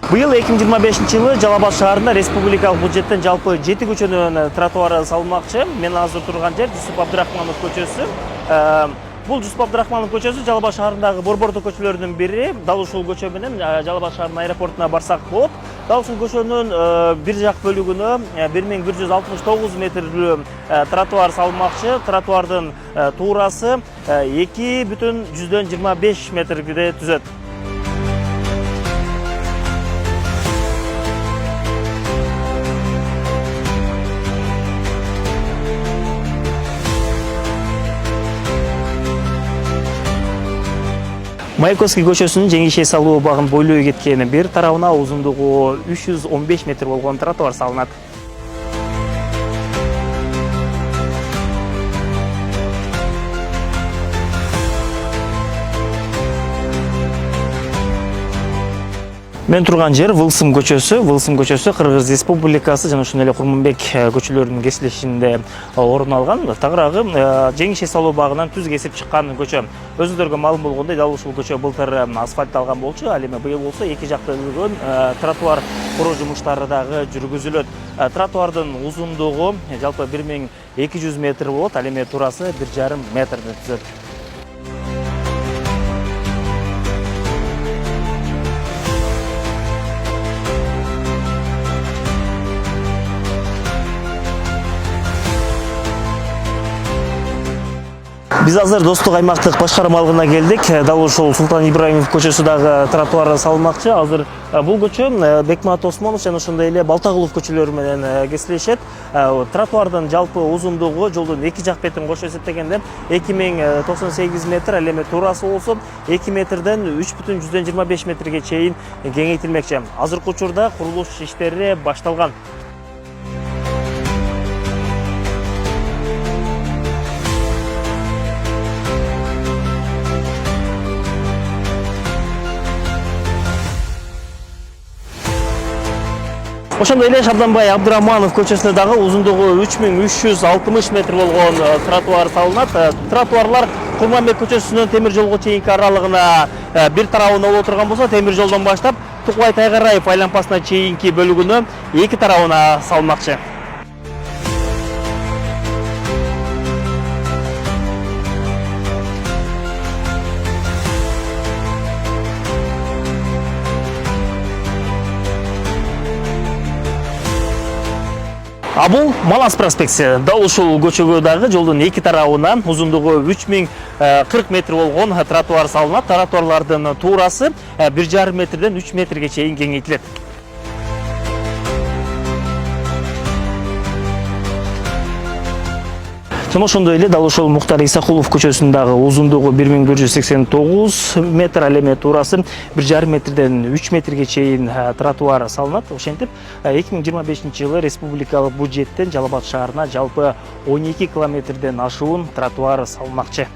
Быйыл 2025-жылы Жалал Абад шаарында республикалык бюджеттен жалпы 7 көчөнүн тротуары салынмакчы. Мен азыр турган жер Жусуп Абдрахманов көчөсү. Бул Жусуп Абдрахманов көчөсү Жалал Абад шаарындагы борбордук көчөлөрдүн бири. Дал ушул көчө менен Жалал Абад шаарынын аэропортуна барсак болот. Дал ушул көчөнүн бир жак бөлүгүнө 1169 метрлүү тротуар салынмакчы. Тротуардын туурасы 2,25 метрге түзөт. Маяковский көчөсүнүн Жеңишей салуу багын бойлой кеткен бир тарабына узундугу 315 метр болгон тротуар салынат. Мен турган жер Вылсым көчөсү. Вылсым көчөсү Кыргыз Республикасы жана ошондой эле Курманбек көчөлөрүнүн кесилишинде орун алган. Тагыраагы Жеңишей салуу багынан түз кесип чыккан көчө. Өзүңүздөргө маалым болгондой, дал ушул көчө былтыр асфальтталган болчу. Ал эми быйыл болсо эки жакта өргөн тротуар куруу жумуштары дагы жүргүзүлөт. Тротуардын узундугу жалпы 1200 метр болот, ал эми туурасы 1,5 метрди түзөт. Биз азыр Достук аймактык башкармалыгына келдик. Дал ушул Султан Ибраимов көчөсү тротуар салынмакчы. Азыр бул көчө Бекмат Осмонов жана ошондой эле Балтагулов көчөлөрү менен кесилишет. Тротуардын жалпы узундугу жолдун эки жак бетин кошо эсептегенде 2098 метр, ал эми туурасы болсо 2 метрден 3,25 метрге чейин кеңейтилмекчи. Азыркы учурда курулуш иштери башталган. Ошондой эле Шабданбай Абдрахманов көчөсүнө дагы узундугу 3360 метр болгон тротуар салынат. Тротуарлар Курманбек көчөсүнөн темир жолго чейинки аралыгына бир тарабына боло турган болсо, темир жолдон баштап Тукбай Тайгараев айланпасына чейинки бөлүгүнө эки тарабына салынмакчы. Бул Малас проспекти. Дал ушул көчөгө дагы жолдун эки тарабына узундугу 3040 метр болгон тротуар салынат. Тротуарлардын туурасы 1,5 метрден 3 метрге чейин кеңейтилет. Жана ошондой эле дал ушул Муктар Исакулов көчөсүнүн узундугу 1189 метр, ал эми туурасы 1,5 метрден 3 метрге чейин тротуар салынат. Ошентип 2025-жылы республикалык бюджеттен Жалал Абад шаарына жалпы 12 километрден ашуун тротуар салынмакчы.